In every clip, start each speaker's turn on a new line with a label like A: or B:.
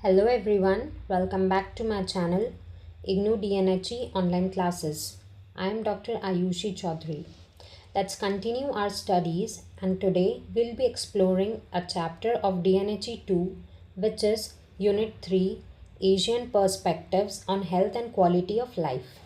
A: Hello everyone, welcome back to my channel IGNOU DNHE online classes. I am Dr. Aayushi Choudhary. Let's continue our studies, and today we'll be exploring a chapter of DNHE 2, which is Unit 3, Asian Perspectives on Health and Quality of Life.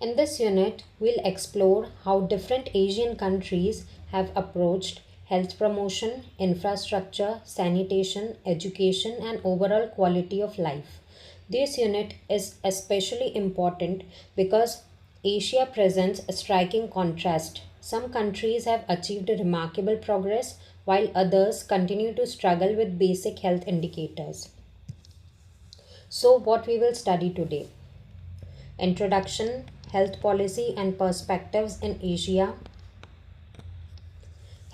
A: In this unit, we'll explore how different Asian countries have approached health promotion, infrastructure, sanitation, education, and overall quality of life. This unit is especially important because Asia presents a striking contrast. Some countries have achieved remarkable progress, while others continue to struggle with basic health indicators. So, what we will study today: Introduction, Health Policy and Perspectives in Asia,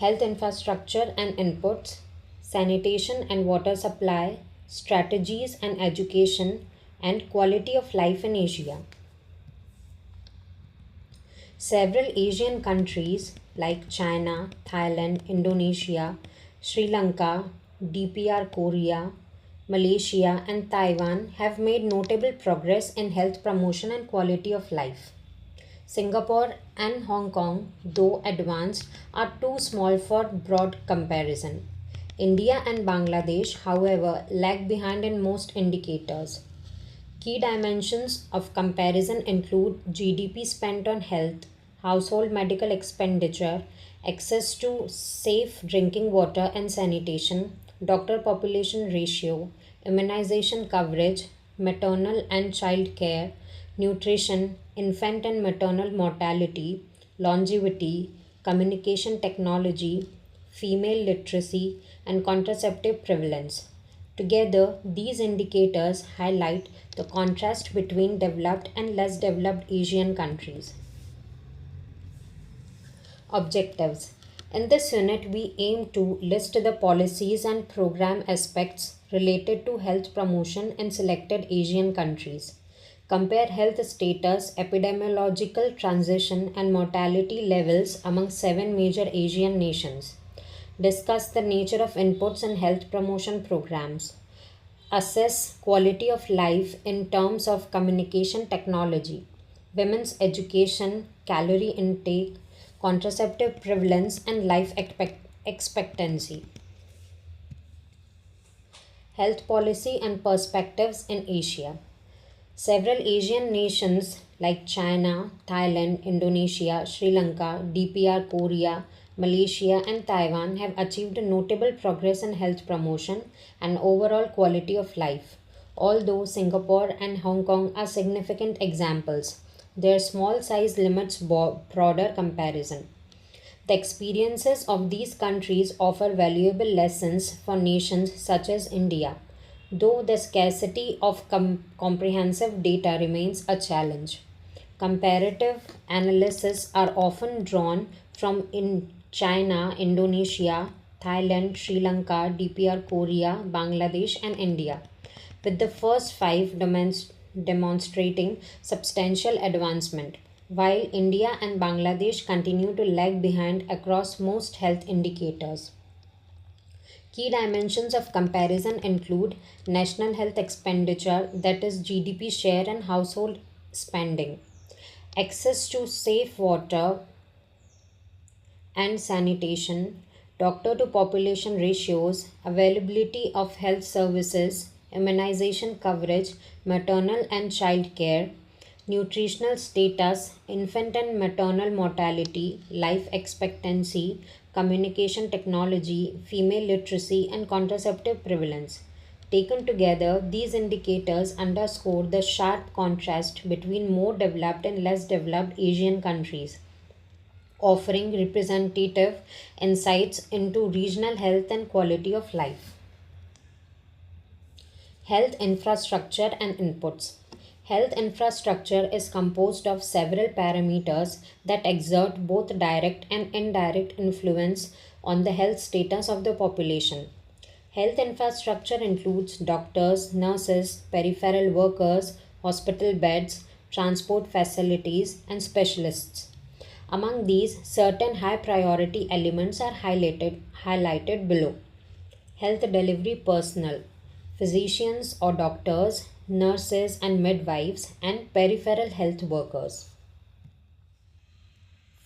A: Health Infrastructure and Inputs, Sanitation and Water Supply, Strategies and Education, and Quality of Life in Asia. Several Asian countries like China, Thailand, Indonesia, Sri Lanka, DPR Korea, Malaysia, and Taiwan have made notable progress in health promotion and quality of life. Singapore and Hong Kong, though advanced, are too small for broad comparison. India and Bangladesh, however, lag behind in most indicators. Key dimensions of comparison include GDP spent on health, household medical expenditure, access to safe drinking water and sanitation, doctor-population ratio, immunization coverage, maternal and child care, nutrition, infant and maternal mortality, longevity, communication technology, female literacy, and contraceptive prevalence. Together, these indicators highlight the contrast between developed and less developed Asian countries. Objectives. In this unit, we aim to list the policies and program aspects related to health promotion in selected Asian countries. Compare health status, epidemiological transition, and mortality levels among 7 major Asian nations. Discuss the nature of inputs in health promotion programs. Assess quality of life in terms of communication technology, women's education, calorie intake, contraceptive prevalence, and life expectancy. Health policy and perspectives in Asia. Several Asian nations like China, Thailand, Indonesia, Sri Lanka, DPR Korea, Malaysia, and Taiwan have achieved notable progress in health promotion and overall quality of life. Although Singapore and Hong Kong are significant examples, their small size limits broader comparison. The experiences of these countries offer valuable lessons for nations such as India, though the scarcity of comprehensive data remains a challenge. Comparative analysis are often drawn from in China, Indonesia, Thailand, Sri Lanka, DPR Korea, Bangladesh, and India, with the first 5 demonstrating substantial advancement, while India and Bangladesh continue to lag behind across most health indicators. Key dimensions of comparison include national health expenditure, that is GDP share and household spending, access to safe water and sanitation, doctor to population ratios, availability of health services, immunization coverage, maternal and child care, nutritional status, infant and maternal mortality, life expectancy, communication technology, female literacy, and contraceptive prevalence. Taken together, these indicators underscore the sharp contrast between more developed and less developed Asian countries, offering representative insights into regional health and quality of life. Health infrastructure and inputs. Health infrastructure is composed of several parameters that exert both direct and indirect influence on the health status of the population. Health infrastructure includes doctors, nurses, peripheral workers, hospital beds, transport facilities, and specialists. Among these, certain high priority elements are highlighted below. health delivery personnel, physicians or doctors, nurses and midwives, and peripheral health workers.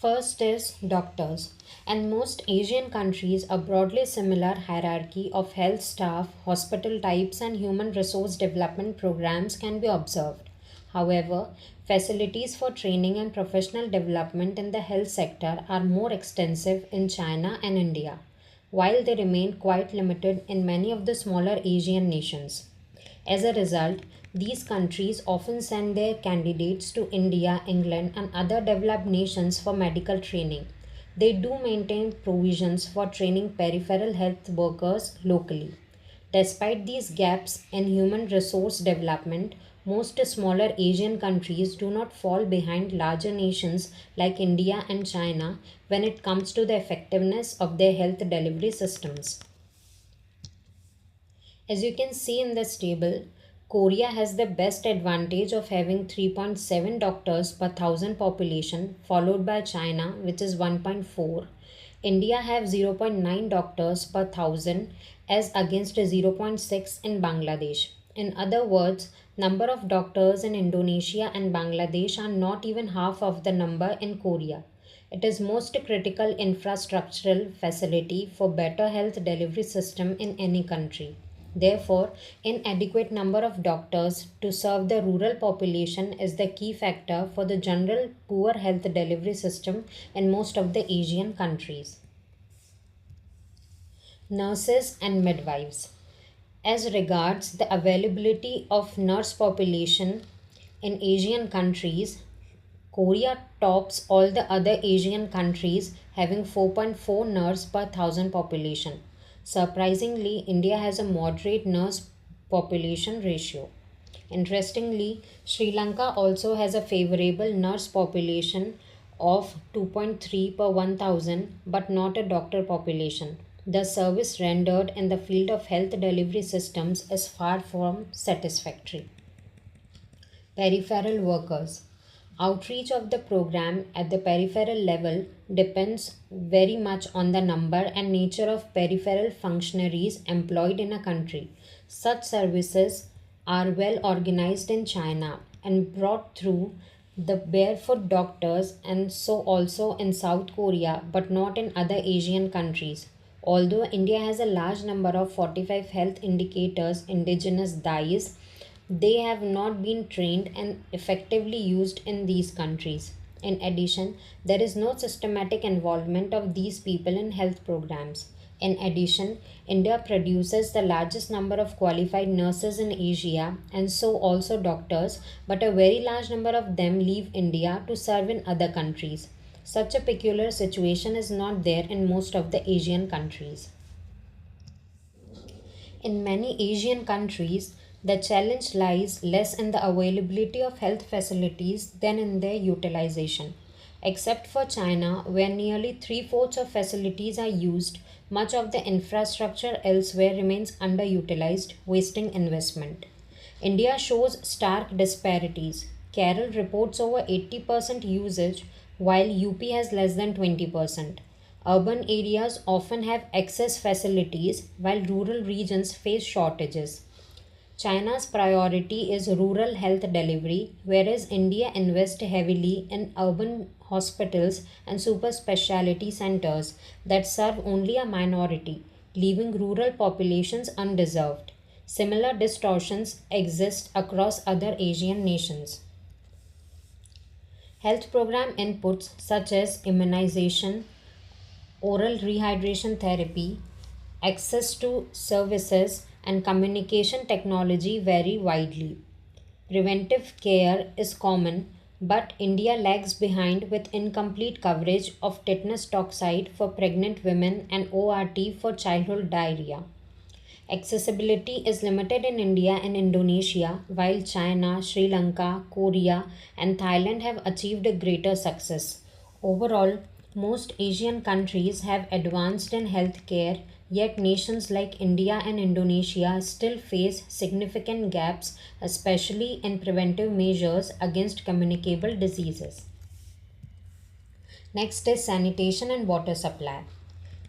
A: First is doctors. And most Asian countries, a broadly similar hierarchy of health staff, hospital types, and human resource development programs can be observed. However, facilities for training and professional development in the health sector are more extensive in China and India, while they remain quite limited in many of the smaller Asian nations. As a result, these countries often send their candidates to India, England, and other developed nations for medical training. They do maintain provisions for training peripheral health workers locally. Despite these gaps in human resource development, most smaller Asian countries do not fall behind larger nations like India and China when it comes to the effectiveness of their health delivery systems. As you can see in this table, Korea has the best advantage of having 3.7 doctors per thousand population, followed by China, which is 1.4. India have 0.9 doctors per thousand as against 0.6 in Bangladesh. In other words, number of doctors in Indonesia and Bangladesh are not even half of the number in Korea. It is most critical infrastructural facility for better health delivery system in any country. Therefore, inadequate number of doctors to serve the rural population is the key factor for the general poor health delivery system in most of the Asian countries. Nurses and midwives. As regards the availability of nurse population in Asian countries, Korea tops all the other Asian countries, having 4.4 nurse per thousand population. Surprisingly, India has a moderate nurse population ratio. Interestingly, Sri Lanka also has a favorable nurse population of 2.3 per 1000 but not a doctor population. The service rendered in the field of health delivery systems is far from satisfactory. Peripheral workers. Outreach of the program at the peripheral level depends very much on the number and nature of peripheral functionaries employed in a country. Such services are well organized in China and brought through the barefoot doctors, and so also in South Korea, but not in other Asian countries. Although India has a large number of 45 health indicators indigenous dyes, they have not been trained and effectively used in these countries. In addition, there is no systematic involvement of these people in health programs. In addition, India produces the largest number of qualified nurses in Asia and so also doctors, but a very large number of them leave India to serve in other countries. Such a peculiar situation is not there in most of the Asian countries. In many Asian countries, the challenge lies less in the availability of health facilities than in their utilization. Except for China, where nearly three-fourths of facilities are used, much of the infrastructure elsewhere remains underutilized, wasting investment. India shows stark disparities. Kerala reports over 80% usage, while UP has less than 20%. Urban areas often have excess facilities, while rural regions face shortages. China's priority is rural health delivery, whereas India invests heavily in urban hospitals and super specialty centers that serve only a minority, leaving rural populations undeserved. Similar distortions exist across other Asian nations. Health program inputs such as immunization, oral rehydration therapy, access to services, and communication technology vary widely. Preventive care is common, but India lags behind with incomplete coverage of tetanus toxoid for pregnant women and ORT for childhood diarrhea. Accessibility is limited in India and Indonesia, while China, Sri Lanka, Korea, and Thailand have achieved a greater success. Overall, most Asian countries have advanced in healthcare, yet nations like India and Indonesia still face significant gaps, especially in preventive measures against communicable diseases. Next is sanitation and water supply.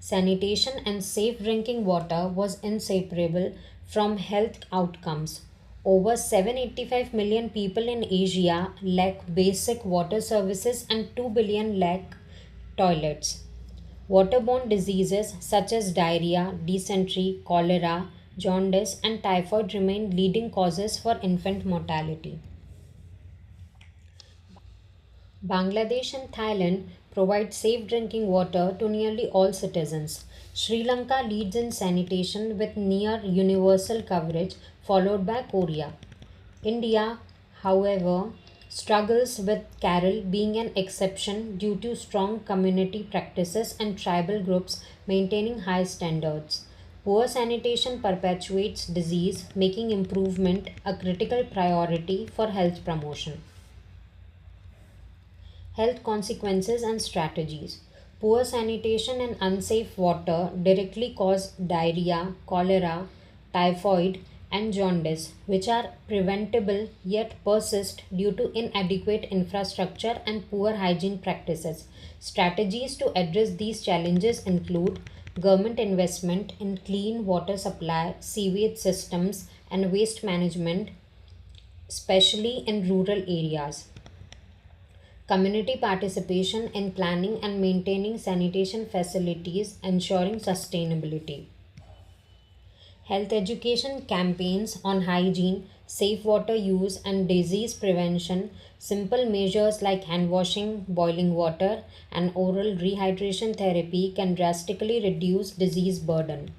A: Sanitation and safe drinking water was inseparable from health outcomes. Over 785 million people in Asia lack basic water services and 2 billion lack toilets. Waterborne diseases such as diarrhea, dysentery, cholera, jaundice, and typhoid remain leading causes for infant mortality. Bangladesh and Thailand provide safe drinking water to nearly all citizens. Sri Lanka leads in sanitation with near universal coverage, followed by Korea. India, however, struggles with Kerala being an exception due to strong community practices and tribal groups maintaining high standards. Poor sanitation perpetuates disease, making improvement a critical priority for health promotion. Health consequences and strategies. Poor sanitation and unsafe water directly cause diarrhea, cholera, typhoid, and jaundice, which are preventable yet persist due to inadequate infrastructure and poor hygiene practices. Strategies to address these challenges include government investment in clean water supply, sewage systems, and waste management, especially in rural areas. Community participation in planning and maintaining sanitation facilities, ensuring sustainability. Health education campaigns on hygiene, safe water use, and disease prevention. Simple measures like hand washing, boiling water, and oral rehydration therapy can drastically reduce disease burden.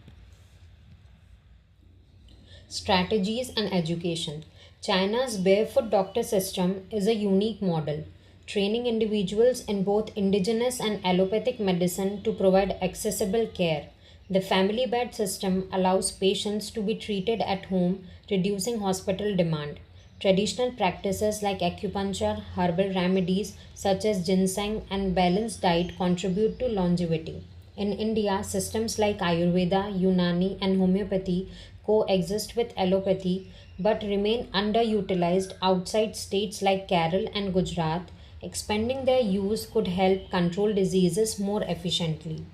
A: Strategies and education. China's barefoot doctor system is a unique model, training individuals in both indigenous and allopathic medicine to provide accessible care. The family bed system allows patients to be treated at home, reducing hospital demand. Traditional practices like acupuncture, herbal remedies such as ginseng, and balanced diet contribute to longevity. In India, systems like Ayurveda, Unani, and homeopathy coexist with allopathy but remain underutilized outside states like Kerala and Gujarat. Expanding their use could help control diseases more efficiently.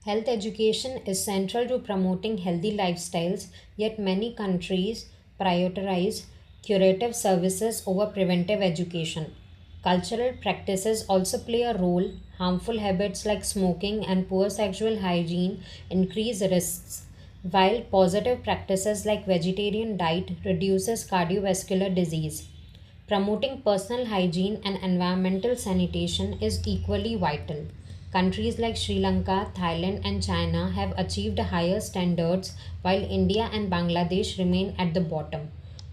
A: Health education is central to promoting healthy lifestyles, yet many countries prioritize curative services over preventive education. Cultural practices also play a role. Harmful habits like smoking and poor sexual hygiene increase risks, while positive practices like vegetarian diet reduces cardiovascular disease. Promoting personal hygiene and environmental sanitation is equally vital. Countries like Sri Lanka, Thailand, and China have achieved higher standards, while India and Bangladesh remain at the bottom.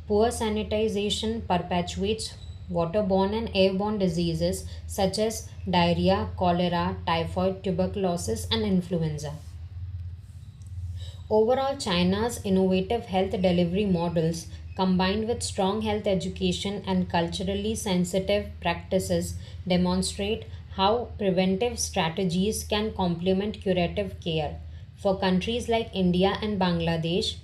A: Poor sanitization perpetuates waterborne and airborne diseases such as diarrhea, cholera, typhoid, tuberculosis, and influenza. Overall, China's innovative health delivery models, combined with strong health education and culturally sensitive practices, demonstrate how preventive strategies can complement curative care. For countries like India and Bangladesh,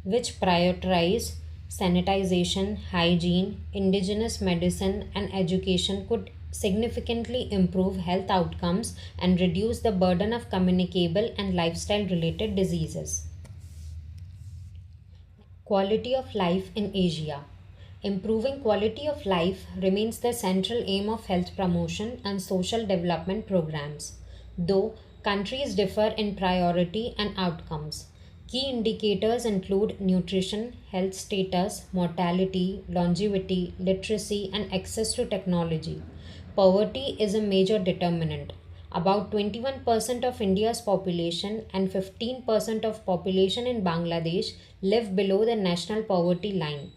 A: which prioritize sanitization, hygiene, indigenous medicine, and education, could significantly improve health outcomes and reduce the burden of communicable and lifestyle related diseases. Quality of life in Asia. Improving quality of life remains the central aim of health promotion and social development programs, though countries differ in priority and outcomes. Key indicators include nutrition, health status, mortality, longevity, literacy, and access to technology. Poverty is a major determinant. About 21% of India's population and 15% of population in Bangladesh live below the national poverty line,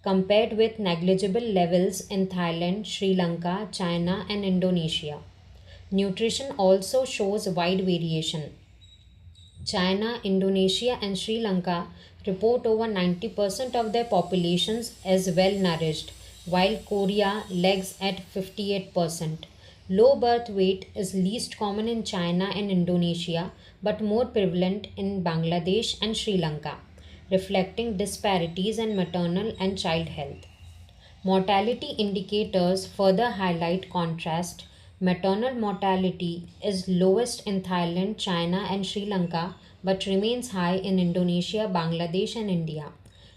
A: compared with negligible levels in Thailand, Sri Lanka, China, and Indonesia. Nutrition also shows wide variation. China, Indonesia, and Sri Lanka report over 90% of their populations as well nourished, while Korea lags at 58%. Low birth weight is least common in China and Indonesia but more prevalent in Bangladesh and Sri Lanka, reflecting disparities in maternal and child health. Mortality indicators further highlight contrast. Maternal mortality is lowest in Thailand, China, and Sri Lanka, but remains high in Indonesia, Bangladesh, and India.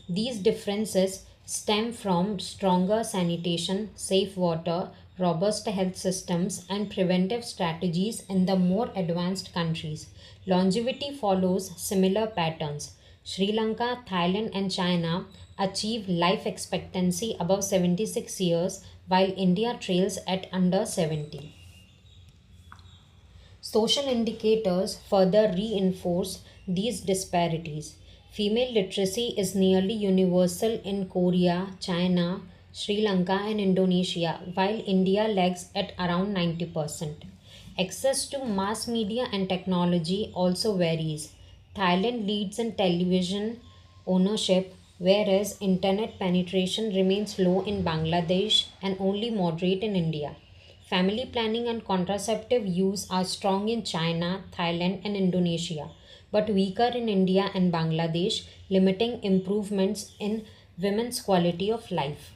A: These differences stem from stronger sanitation, safe water, robust health systems, and preventive strategies in the more advanced countries. Longevity follows similar patterns. Sri Lanka, Thailand, and China achieve life expectancy above 76 years, while India trails at under 70. Social indicators further reinforce these disparities. Female literacy is nearly universal in Korea, China, Sri Lanka, and Indonesia, while India lags at around 90%. Access to mass media and technology also varies. Thailand leads in television ownership, whereas internet penetration remains low in Bangladesh and only moderate in India. Family planning and contraceptive use are strong in China, Thailand, and Indonesia, but weaker in India and Bangladesh, limiting improvements in women's quality of life.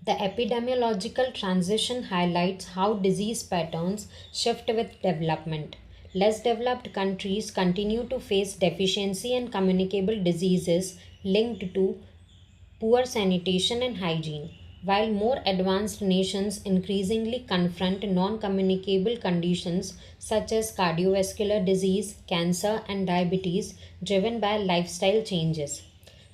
A: The epidemiological transition highlights how disease patterns shift with development. Less developed countries continue to face deficiency and communicable diseases linked to poor sanitation and hygiene, while more advanced nations increasingly confront non communicable conditions such as cardiovascular disease, cancer, and diabetes driven by lifestyle changes.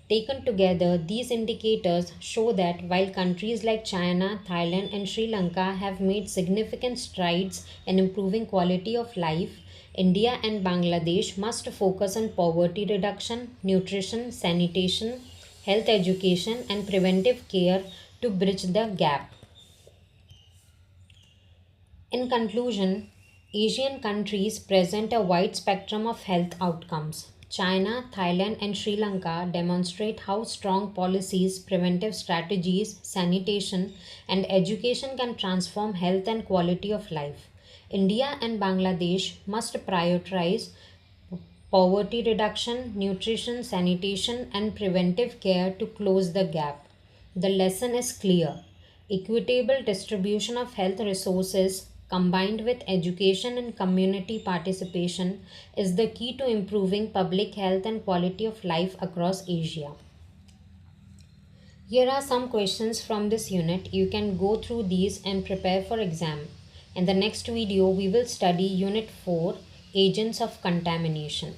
A: Taken together, these indicators show that while countries like China, Thailand, and Sri Lanka have made significant strides in improving quality of life, India and Bangladesh must focus on poverty reduction, nutrition, sanitation, health education, and preventive care to bridge the gap. In conclusion, Asian countries present a wide spectrum of health outcomes. China, Thailand, and Sri Lanka demonstrate how strong policies, preventive strategies, sanitation, and education can transform health and quality of life. India and Bangladesh must prioritize poverty reduction, nutrition, sanitation, and preventive care to close the gap. The lesson is clear. Equitable distribution of health resources combined with education and community participation is the key to improving public health and quality of life across Asia. Here are some questions from this unit. You can go through these and prepare for exam. In the next video, we will study Unit 4, Agents of Contamination.